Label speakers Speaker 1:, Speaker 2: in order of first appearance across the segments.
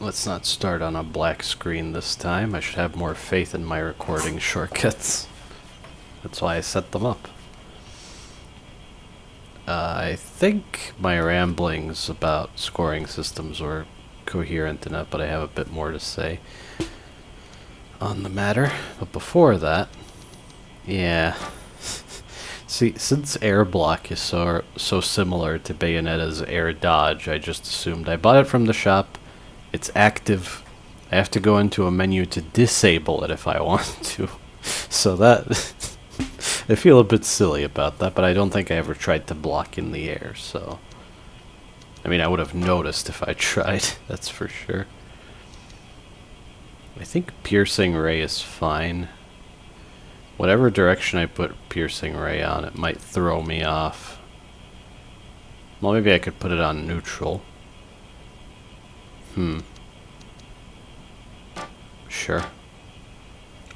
Speaker 1: Let's not start on a black screen this time. I should have more faith in my recording shortcuts. That's why I set them up. I think my ramblings about scoring systems were coherent enough, but I have a bit more to say on the matter. But before that, yeah. See, since air block is so similar to Bayonetta's air dodge, I just assumed I bought it from the shop. It's active. I have to go into a menu to disable it if I want to. So that I feel a bit silly about that, but I don't think I ever tried to block in the air, so I mean, I would have noticed if I tried, that's for sure. I think piercing ray is fine. Whatever direction I put piercing ray on, it might throw me off. Well, maybe I could put it on neutral. Sure.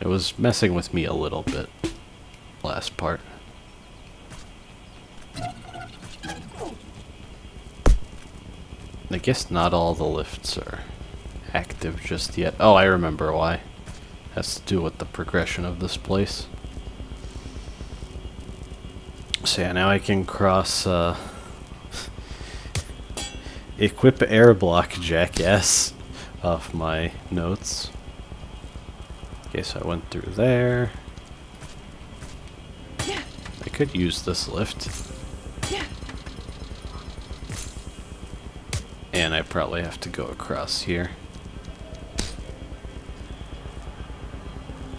Speaker 1: It was messing with me a little bit. Last part. I guess not all the lifts are active just yet. Oh, I remember why. Has to do with the progression of this place. So yeah, now I can cross, equip air block, jackass, off my notes. Okay, so I went through there. I could use this lift. And I probably have to go across here.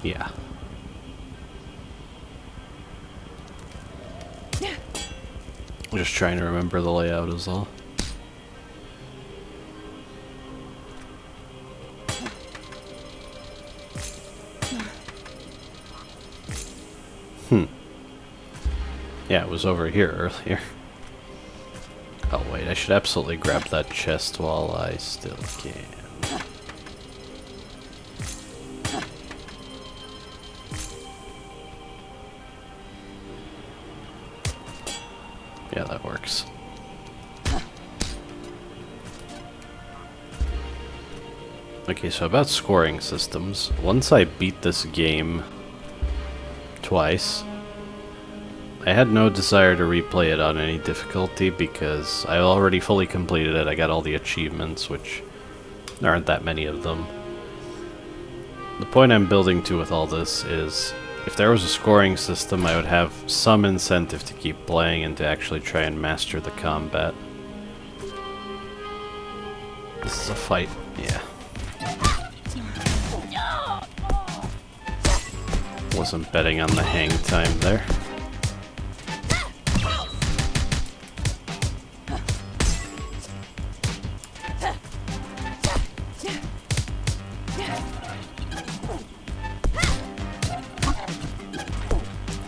Speaker 1: Yeah. I'm just trying to remember the layout is all. Yeah, it was over here earlier. Oh wait, I should absolutely grab that chest while I still can. Yeah, that works. Okay, so about scoring systems. Once I beat this game twice, I had no desire to replay it on any difficulty because I already fully completed it. I got all the achievements, which there aren't that many of them. The point I'm building to with all this is, if there was a scoring system, I would have some incentive to keep playing and to actually try and master the combat. This is a fight, yeah. Wasn't betting on the hang time there.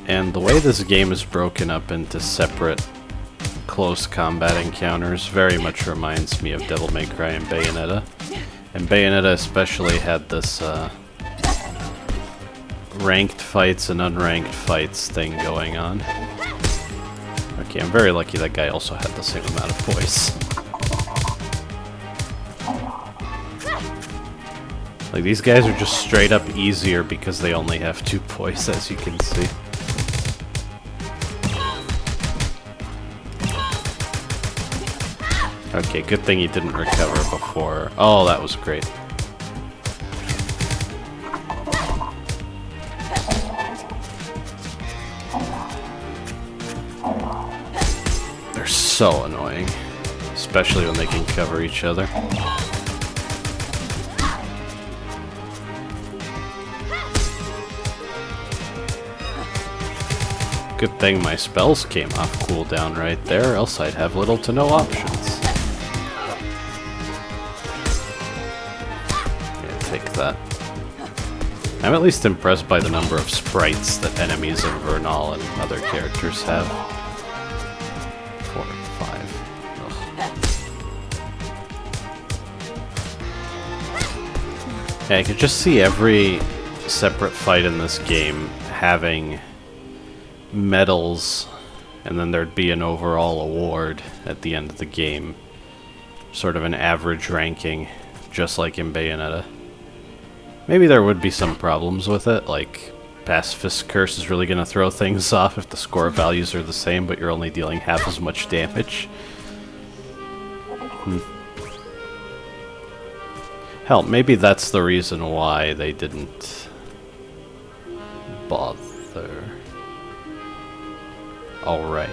Speaker 1: And the way this game is broken up into separate close combat encounters very much reminds me of Devil May Cry and Bayonetta. And Bayonetta especially had this ranked fights and unranked fights thing going on. Okay, I'm very lucky that guy also had the same amount of poise. Like, these guys are just straight up easier because they only have 2 poise, as you can see. Okay, good thing he didn't recover before. Oh, that was great. They're so annoying, especially when they can cover each other. Good thing my spells came off cooldown right there, else I'd have little to no options. That. I'm at least impressed by the number of sprites that enemies in Vernal and other characters have. 4, 5. Ugh. Yeah, I could just see every separate fight in this game having medals, and then there'd be an overall award at the end of the game. Sort of an average ranking just like in Bayonetta. Maybe there would be some problems with it, like Pacifist Curse is really going to throw things off if the score values are the same, but you're only dealing half as much damage. Hell, maybe that's the reason why they didn't bother. Alright.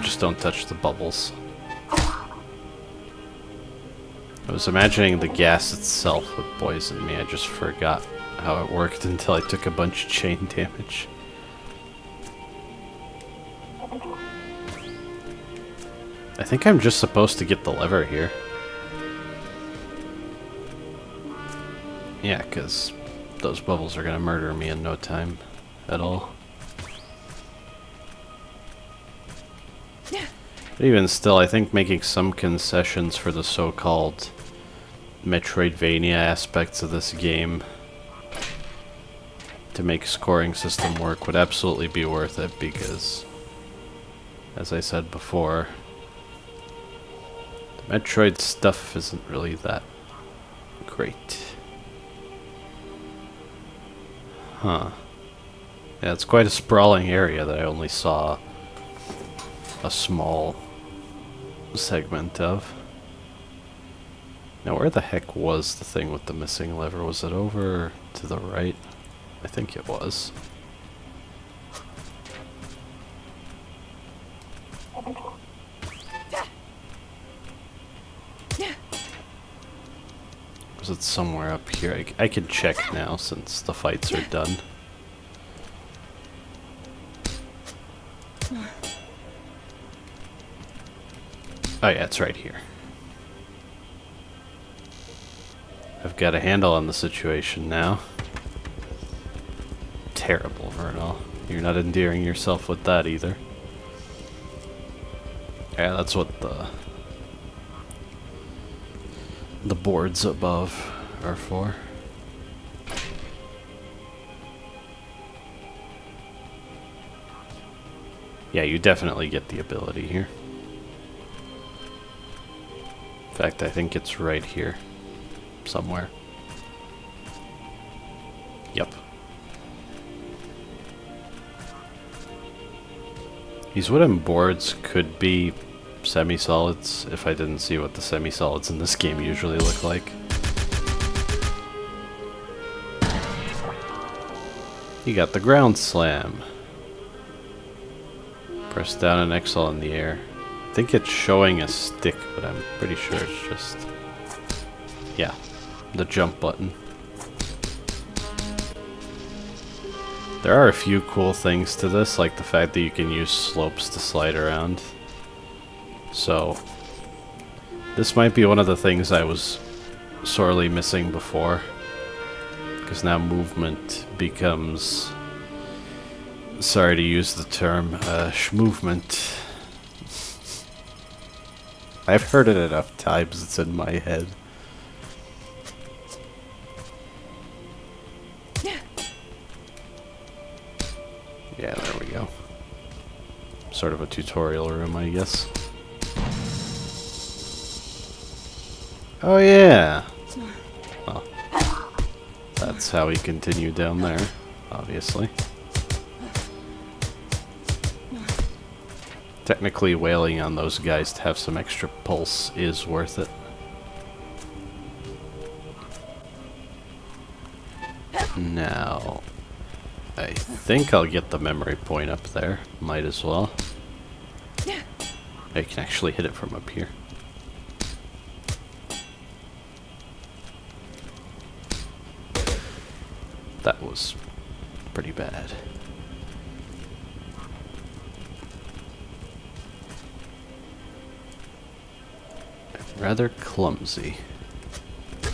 Speaker 1: Just don't touch the bubbles. I was imagining the gas itself would poison me. I just forgot how it worked until I took a bunch of chain damage. I think I'm just supposed to get the lever here. Yeah, because those bubbles are going to murder me in no time at all. But even still, I think making some concessions for the so-called Metroidvania aspects of this game to make scoring system work would absolutely be worth it, because, as I said before, the Metroid stuff isn't really that great. Huh. Yeah, it's quite a sprawling area that I only saw a small segment of. Now, where the heck was the thing with the missing lever? Was it over to the right? I think it was. Was it somewhere up here? I can check now since the fights are done. Oh yeah, it's right here. I've got a handle on the situation now. Terrible, Vernal. You're not endearing yourself with that either. Yeah, that's what the boards above are for. Yeah, you definitely get the ability here. In fact, I think it's right here. Somewhere. Yep. These wooden boards could be semi-solids if I didn't see what the semi-solids in this game usually look like. You got the ground slam. Press down and exhale in the air. I think it's showing a stick, but I'm pretty sure it's just... yeah, the jump button. There are a few cool things to this, like the fact that you can use slopes to slide around. So, this might be one of the things I was sorely missing before. Because now movement becomes... sorry to use the term, schmovement. I've heard it enough times, it's in my head. Yeah, there we go. Sort of a tutorial room, I guess. Oh yeah! Well, that's how we continue down there, obviously. Technically, wailing on those guys to have some extra pulse is worth it. Now, I think I'll get the memory point up there. Might as well. I can actually hit it from up here. That was pretty bad. Rather clumsy. I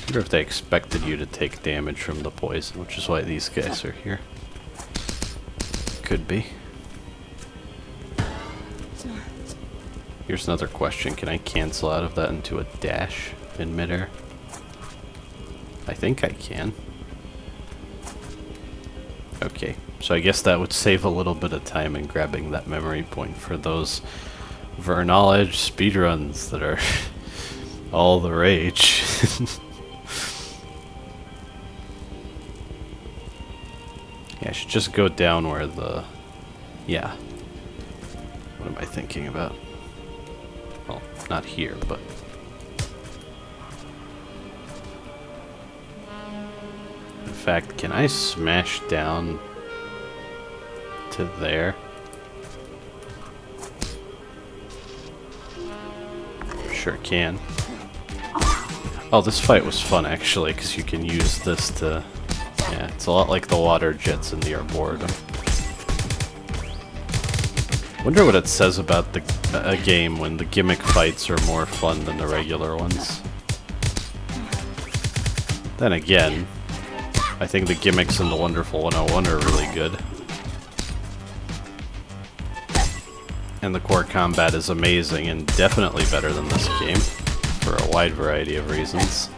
Speaker 1: wonder if they expected you to take damage from the poison, which is why these guys are here. Could be. Here's another question. Can I cancel out of that into a dash in midair? I think I can. Okay, so I guess that would save a little bit of time in grabbing that memory point for those Vernal speedruns that are all the rage. Yeah, I should just go down where the... Yeah. What am I thinking about? Well, not here, but... In fact, can I smash down to there? Sure can. Oh, this fight was fun actually, because you can use this to... Yeah, it's a lot like the water jets in the Arboretum. Wonder what it says about a game when the gimmick fights are more fun than the regular ones. Then again, I think the gimmicks in the Wonderful 101 are really good. And the core combat is amazing and definitely better than this game, for a wide variety of reasons.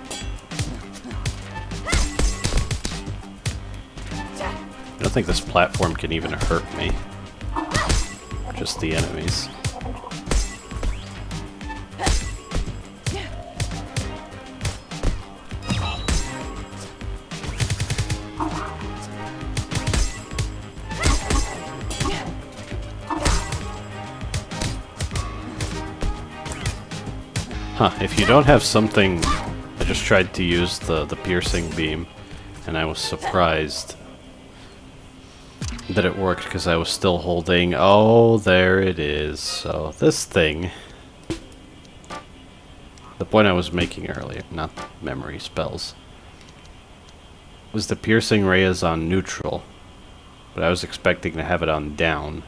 Speaker 1: I don't think this platform can even hurt me. Just the enemies. Huh, if you don't have something... I just tried to use the piercing beam, and I was surprised that it worked because I was still holding... Oh, there it is. So, this thing... The point I was making earlier, not memory spells, was the piercing ray is on neutral, but I was expecting to have it on down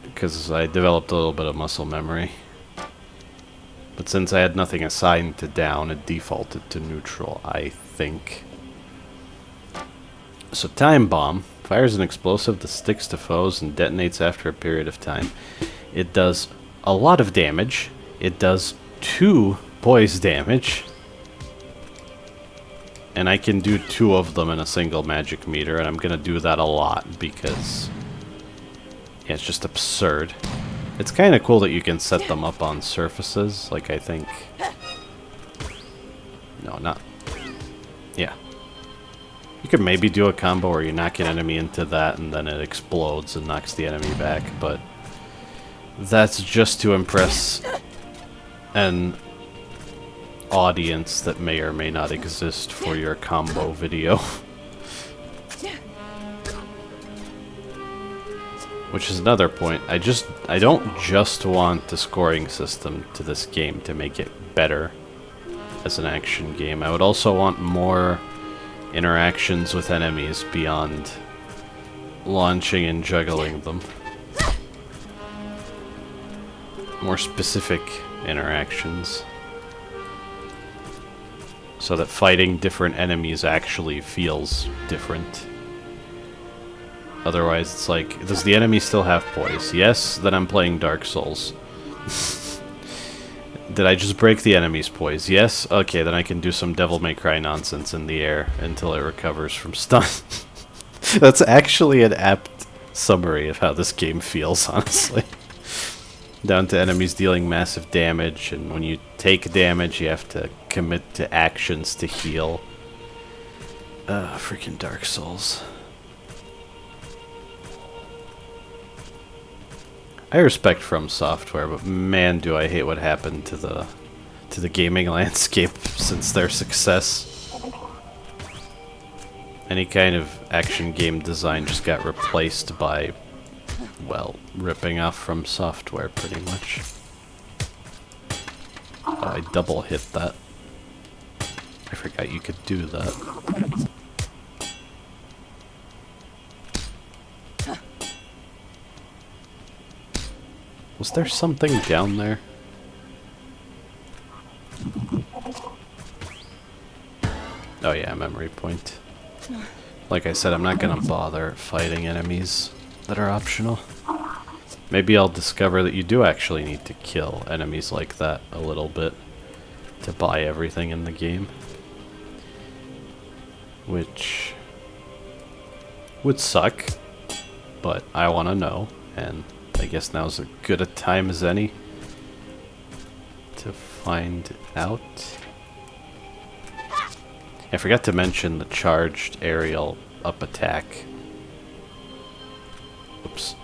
Speaker 1: because I developed a little bit of muscle memory. But since I had nothing assigned to down, it defaulted to neutral, I think. So Timebomb fires an explosive that sticks to foes and detonates after a period of time. It does a lot of damage. It does 2 poise damage. And I can do 2 of them in a single magic meter, and I'm going to do that a lot because... Yeah, it's just absurd. It's kind of cool that you can set them up on surfaces, like I think... No, not... Yeah. You could maybe do a combo where you knock an enemy into that and then it explodes and knocks the enemy back, but... That's just to impress an audience that may or may not exist for your combo video. Which is another point. I don't just want the scoring system to this game to make it better as an action game. I would also want more interactions with enemies beyond launching and juggling them. More specific interactions. So that fighting different enemies actually feels different. Otherwise, it's like, does the enemy still have poise? Yes, then I'm playing Dark Souls. Did I just break the enemy's poise? Yes? Okay, then I can do some Devil May Cry nonsense in the air until it recovers from stun. That's actually an apt summary of how this game feels, honestly. Down to enemies dealing massive damage, and when you take damage, you have to commit to actions to heal. Freaking Dark Souls. I respect From Software, but man, do I hate what happened to the gaming landscape since their success. Any kind of action game design just got replaced by, well, ripping off From Software, pretty much. Oh, I double hit that. I forgot you could do that. Was there something down there? Oh yeah, memory point. Like I said, I'm not gonna bother fighting enemies that are optional. Maybe I'll discover that you do actually need to kill enemies like that a little bit to buy everything in the game. Which would suck, but I want to know, and I guess now's as good a time as any to find out. I forgot to mention the charged aerial up attack. Oops.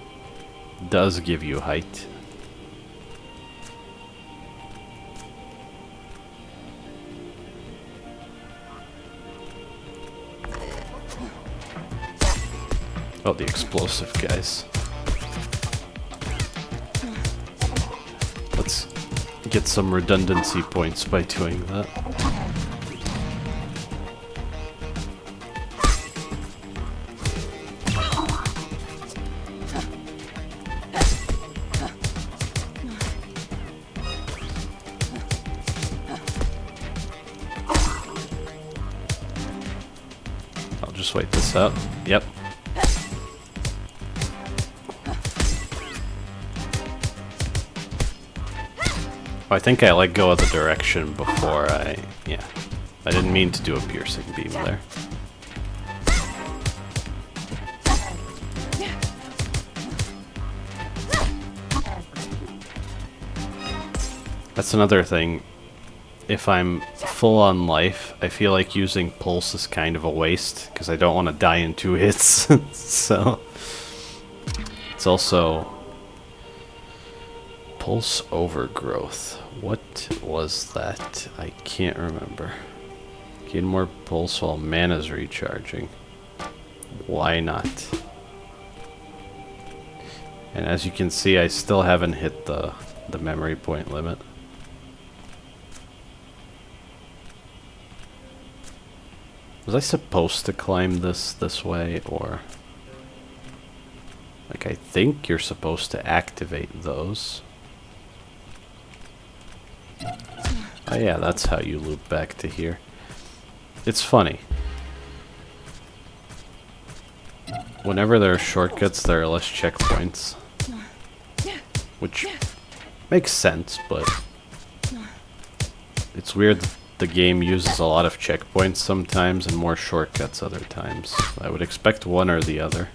Speaker 1: Does give you height. Oh, the explosive guys. Let's get some redundancy points by doing that. I'll just wait this out. Yep. I think I let go of the direction before yeah. I didn't mean to do a piercing beam there. That's another thing. If I'm full on life, I feel like using pulse is kind of a waste, because I don't want to die in 2 hits. So, it's also pulse overgrowth. What was that? I can't remember. Gain more pulse while mana's recharging. Why not? And as you can see, I still haven't hit the memory point limit. Was I supposed to climb this way, or... Like, I think you're supposed to activate those. Oh yeah, that's how you loop back to here. It's funny. Whenever there are shortcuts, there are less checkpoints. Which makes sense, but... It's weird that the game uses a lot of checkpoints sometimes and more shortcuts other times. I would expect one or the other.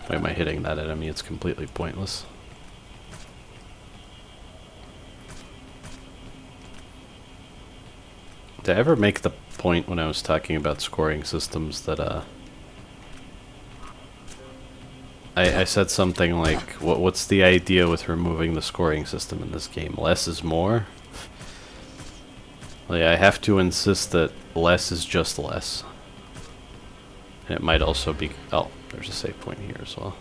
Speaker 1: Why am I hitting that enemy? It's completely pointless. Did I ever make the point when I was talking about scoring systems that I said something like, what's the idea with removing the scoring system in this game? Less is more? Like, I have to insist that less is just less. And it might also be... Oh, there's a save point here as well.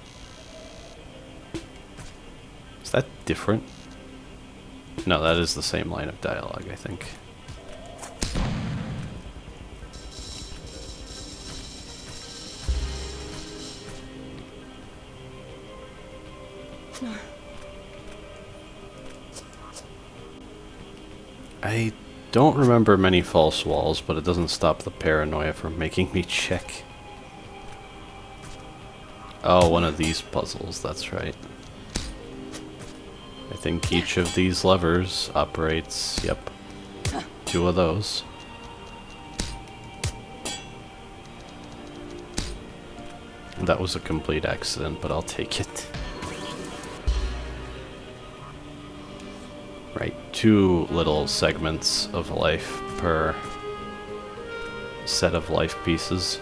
Speaker 1: Is that different? No, that is the same line of dialogue, I think. I don't remember many false walls, but it doesn't stop the paranoia from making me check. Oh, one of these puzzles, that's right. I think each of these levers operates, yep, 2 of those. That was a complete accident, but I'll take it. Right, 2 little segments of life per set of life pieces.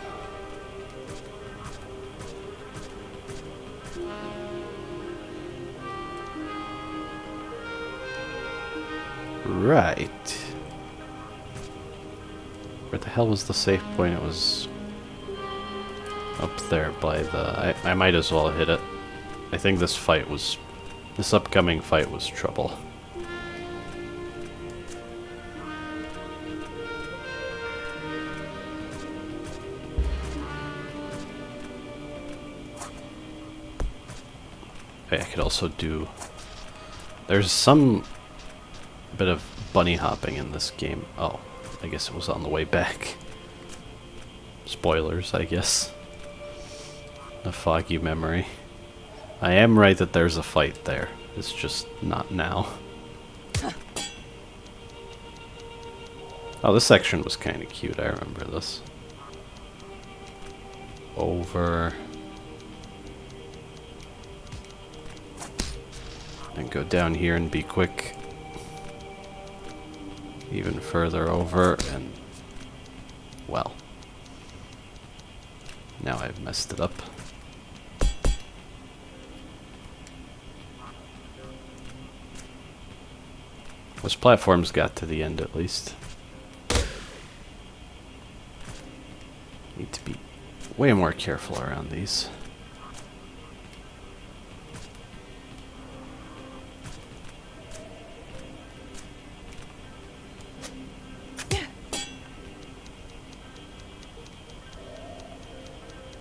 Speaker 1: Right. Where the hell was the safe point? It was up there by the... I might as well hit it. I think this fight was... This upcoming fight was trouble. I could also do... There's some bit of bunny hopping in this game. Oh, I guess it was on the way back. Spoilers, I guess. A foggy memory. I am right that there's a fight there. It's just not now. Oh, this section was kind of cute. I remember this. Over... And go down here and be quick. even further over, and well, now I've messed it up. This platform's got to the end at least. Need to be way more careful around these.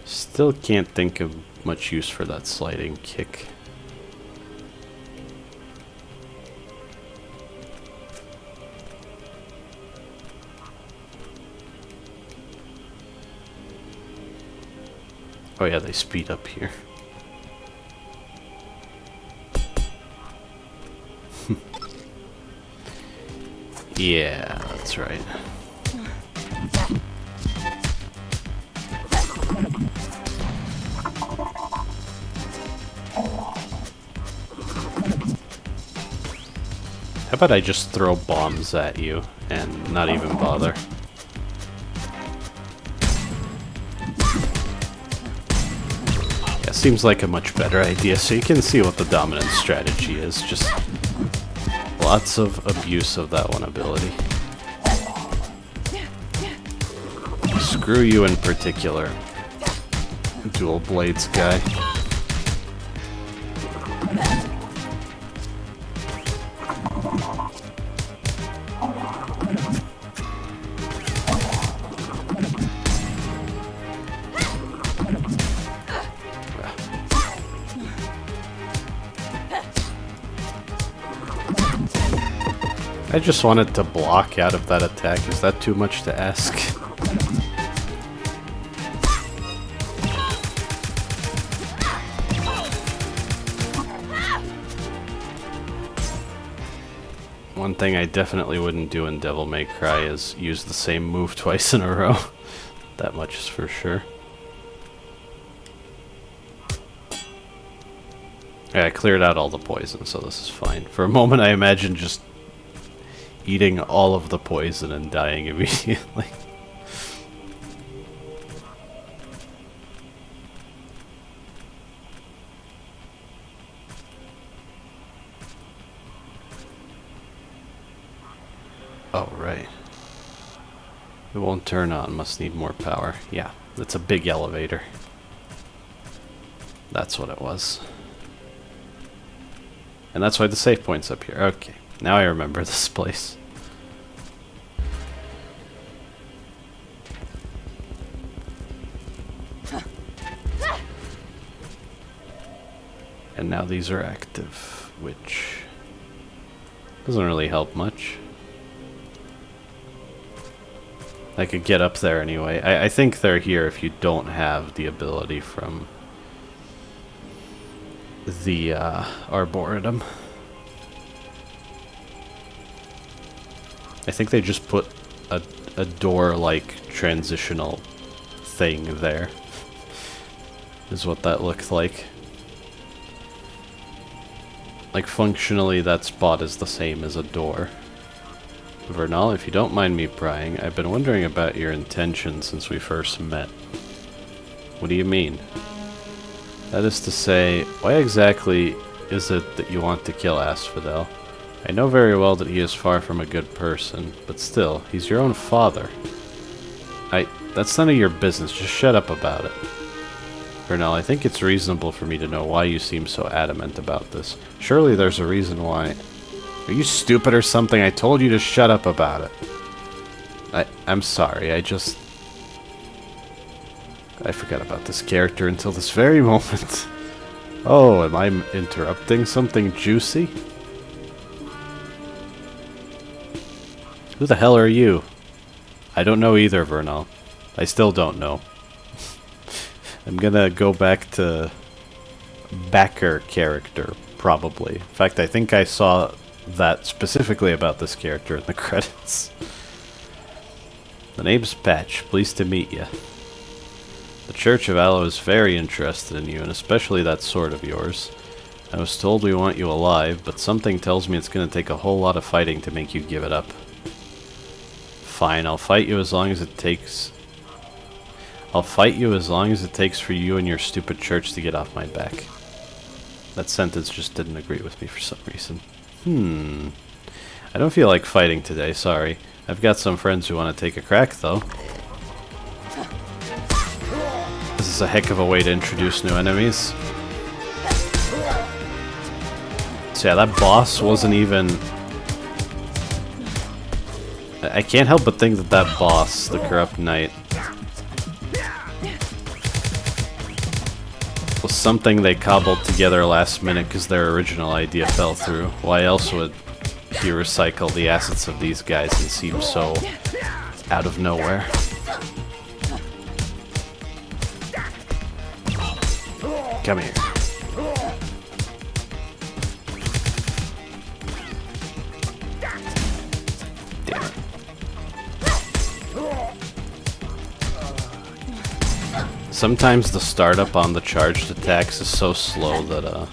Speaker 1: Still can't think of much use for that sliding kick. Oh yeah, they speed up here. Yeah, that's right. How about I just throw bombs at you and not even bother? Yeah, seems like a much better idea, so you can see what the dominant strategy is. Just lots of abuse of that one ability. Screw you in particular, dual blades guy. I just wanted to block out of that attack. Is that too much to ask? One thing I definitely wouldn't do in Devil May Cry is use the same move twice in a row. That much is for sure. Yeah, I cleared out all the poison, so this is fine. For a moment I imagined just eating all of the poison and dying immediately. Oh, right. It won't turn on, must need more power. Yeah, it's a big elevator. That's what it was. And that's why the save point's up here. Okay, now I remember this place. And now these are active, which doesn't really help much. I could get up there anyway. I think they're here if you don't have the ability from the Arboretum. I think they just put a door-like transitional thing there. Is what that looked like. Like, functionally, that spot is the same as a door. Vernal, if you don't mind me prying, I've been wondering about your intentions since we first met. What do you mean? That is to say, why exactly is it that you want to kill Asphodel? I know very well that he is far from a good person, but still, he's your own father. That's none of your business, just shut up about it. Vernal, I think it's reasonable for me to know why you seem so adamant about this. Surely there's a reason why. Are you stupid or something? I told you to shut up about it. I'm sorry, I forgot about this character until this very moment. Oh, am I interrupting something juicy? Who the hell are you? I don't know either, Vernal. I still don't know. I'm gonna go back to backer character, probably. In fact, I think I saw that specifically about this character in the credits. The name's Patche. Pleased to meet you. The Church of Aloe is very interested in you, and especially that sword of yours. I was told we want you alive, but something tells me it's going to take a whole lot of fighting to make you give it up. Fine, I'll fight you as long as it takes... I'll fight you as long as it takes for you and your stupid church to get off my back. That sentence just didn't agree with me for some reason. I don't feel like fighting today, sorry. I've got some friends who want to take a crack, though. This is a heck of a way to introduce new enemies. So yeah, that boss wasn't even... I can't help but think that that boss, the Corrupt Knight, was something they cobbled together last minute because their original idea fell through. Why else would he recycle the assets of these guys and seem so out of nowhere? Come here. Damn it. Sometimes the startup on the charged attacks is so slow that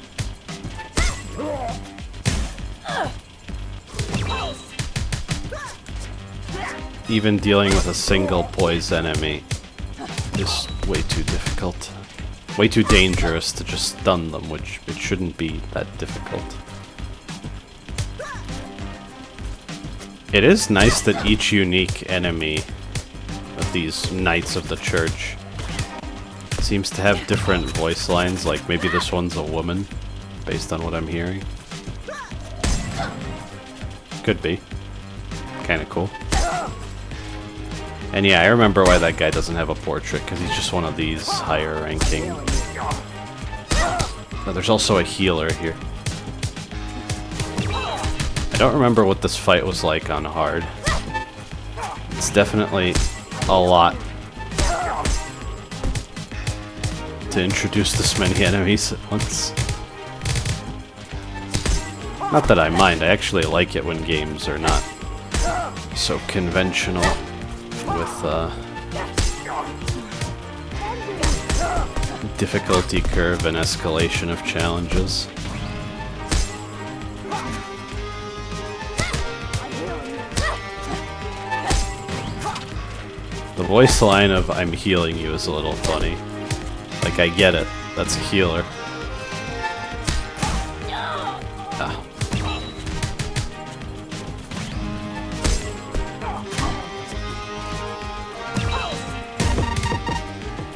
Speaker 1: even dealing with a single poise enemy is way too difficult. Way too dangerous to just stun them, which it shouldn't be that difficult. It is nice that each unique enemy of these Knights of the Church seems to have different voice lines, like maybe this one's a woman, based on what I'm hearing. Could be. Kinda cool. And yeah, I remember why that guy doesn't have a portrait, because he's just one of these higher ranking. Oh, there's also a healer here. I don't remember what this fight was like on hard. It's definitely a lot to introduce this many enemies at once. Not that I mind, I actually like it when games are not so conventional with difficulty curve and escalation of challenges. The voice line of "I'm healing you" is a little funny. Like, I get it. That's a healer. Ah.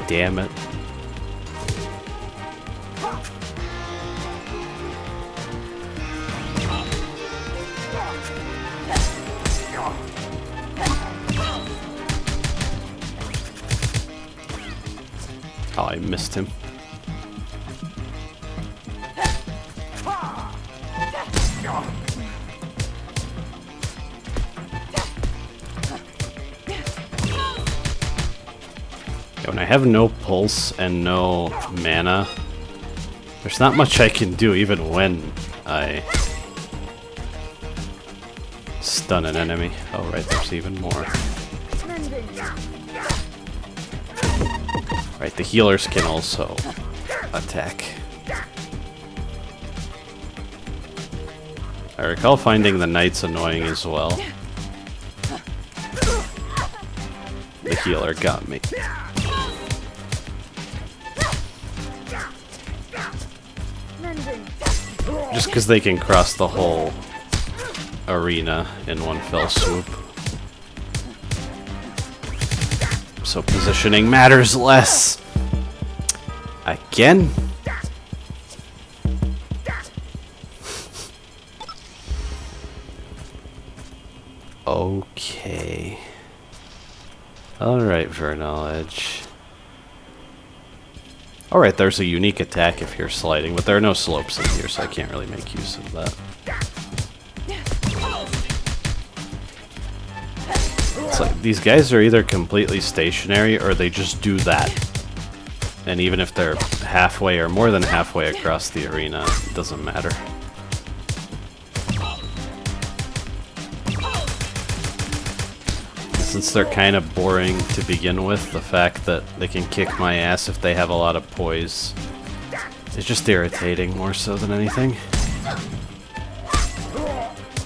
Speaker 1: Damn it. Oh, I missed him. When I have no pulse and no mana, there's not much I can do even when I stun an enemy. Oh right, there's even more. Right, the healers can also attack. I recall finding the knights annoying as well. The healer got me. Just because they can cross the whole arena in one fell swoop. So positioning matters less. Again? Okay. Alright, Vernal Edge. Alright, there's a unique attack if you're sliding, but there are no slopes in here, so I can't really make use of that. It's like, these guys are either completely stationary, or they just do that. And even if they're halfway or more than halfway across the arena, it doesn't matter. Since they're kind of boring to begin with, the fact that they can kick my ass if they have a lot of poise is just irritating more so than anything.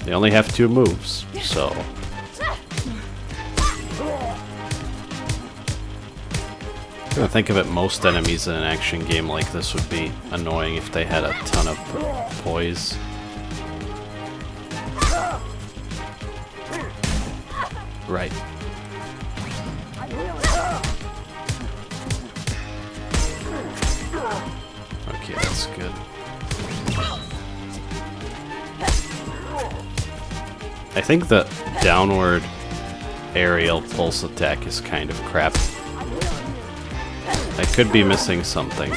Speaker 1: They only have 2 moves, so I think of it, most enemies in an action game like this would be annoying if they had a ton of poise. Right. Okay, that's good. I think the downward aerial pulse attack is kind of crap. I could be missing something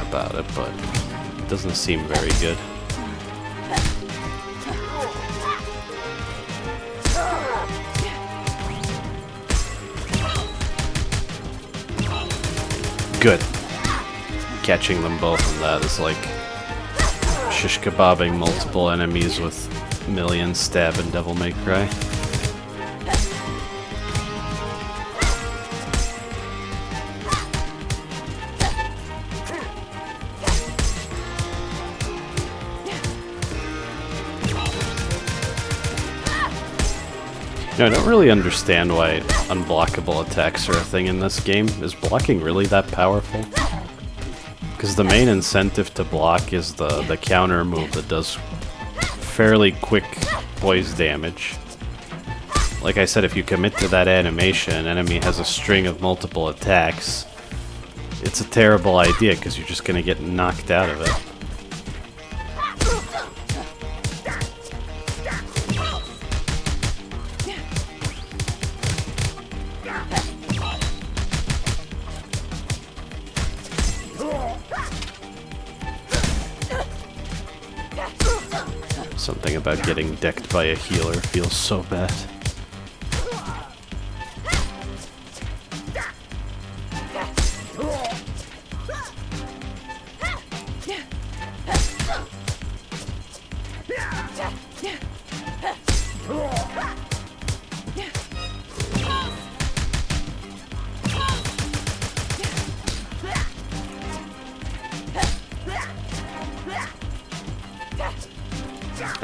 Speaker 1: about it, but it doesn't seem very good. Good. Catching them both, and that is like shish kebabbing multiple enemies with million stab and Devil May Cry. I don't really understand why unblockable attacks are a thing in this game. Is blocking really that powerful? Because the main incentive to block is the counter move that does fairly quick poise damage. Like I said, if you commit to that animation, an enemy has a string of multiple attacks. It's a terrible idea because you're just going to get knocked out of it. Something about getting decked by a healer feels so bad.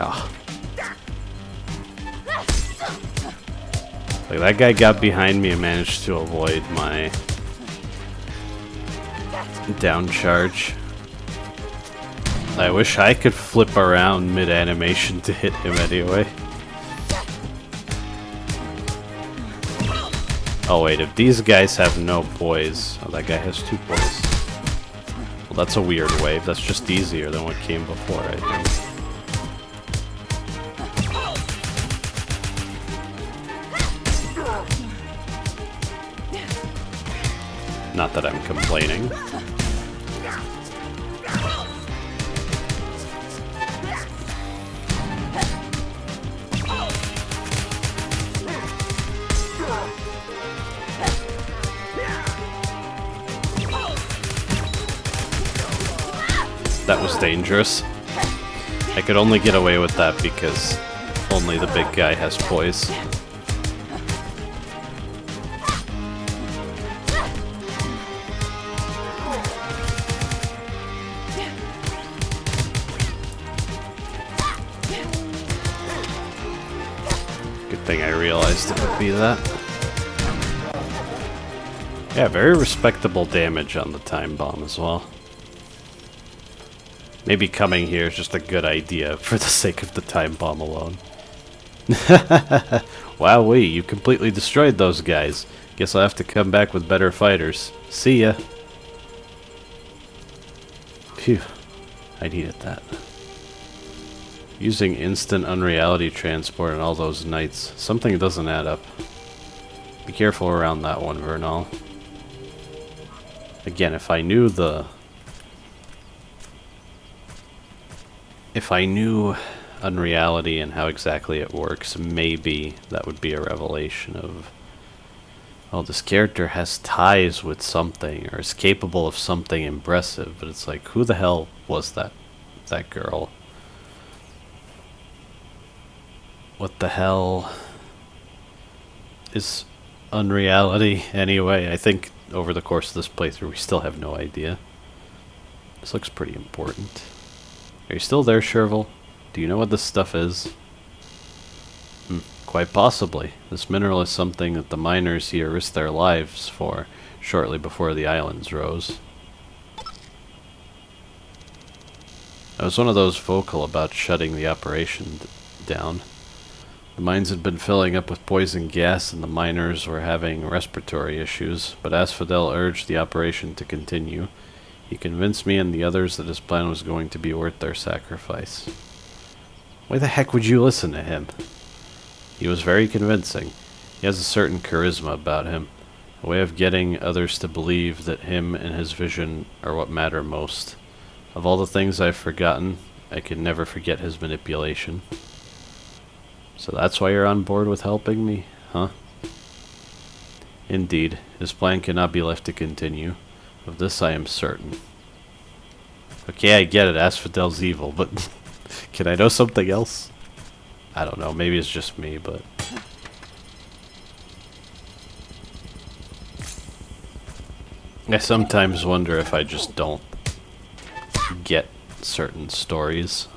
Speaker 1: Oh. Like, that guy got behind me and managed to avoid my down charge. I wish I could flip around mid-animation to hit him anyway. Oh wait, if these guys have no poise... Oh, that guy has 2 poise. Well, that's a weird wave. That's just easier than what came before, I think. Not that I'm complaining. That was dangerous. I could only get away with that because only the big guy has poise. Thing I realized it would be that. Yeah, very respectable damage on the Timebomb as well. Maybe coming here is just a good idea for the sake of the Timebomb alone. Wowee, you completely destroyed those guys. Guess I'll have to come back with better fighters. See ya. Phew, I needed that. Using instant unreality transport and all those knights. Something doesn't add up. Be careful around that one, Vernal. Again, if I knew unreality and how exactly it works, maybe that would be a revelation of, oh, this character has ties with something, or is capable of something impressive, but it's like, who the hell was that girl? What the hell is unreality anyway? I think over the course of this playthrough we still have no idea. This looks pretty important. Are you still there, Sherville? Do you know what this stuff is? Quite possibly. This mineral is something that the miners here risked their lives for shortly before the islands rose. I was one of those vocal about shutting the operation down. The mines had been filling up with poison gas and the miners were having respiratory issues, but Asphodel urged the operation to continue. He convinced me and the others that his plan was going to be worth their sacrifice. Why the heck would you listen to him? He was very convincing. He has a certain charisma about him, a way of getting others to believe that him and his vision are what matter most. Of all the things I've forgotten, I can never forget his manipulation. So that's why you're on board with helping me, huh? Indeed, his plan cannot be left to continue. Of this I am certain. Okay, I get it, Asphodel's evil, but can I know something else? I don't know, maybe it's just me, but... I sometimes wonder if I just don't get certain stories.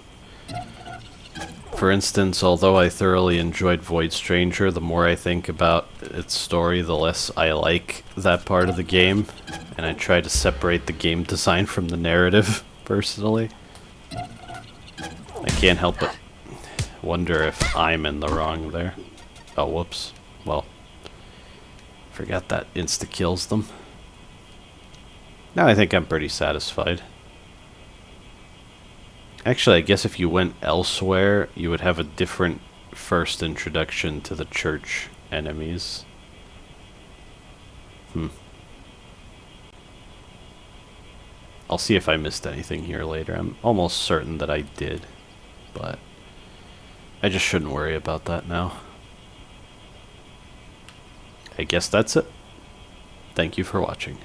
Speaker 1: For instance, although I thoroughly enjoyed Void Stranger, the more I think about its story, the less I like that part of the game, and I try to separate the game design from the narrative, personally. I can't help but wonder if I'm in the wrong there. Oh, whoops. Well, forgot that insta-kills them. Now I think I'm pretty satisfied. Actually, I guess if you went elsewhere, you would have a different first introduction to the church enemies. I'll see if I missed anything here later. I'm almost certain that I did, but I just shouldn't worry about that now. I guess that's it. Thank you for watching.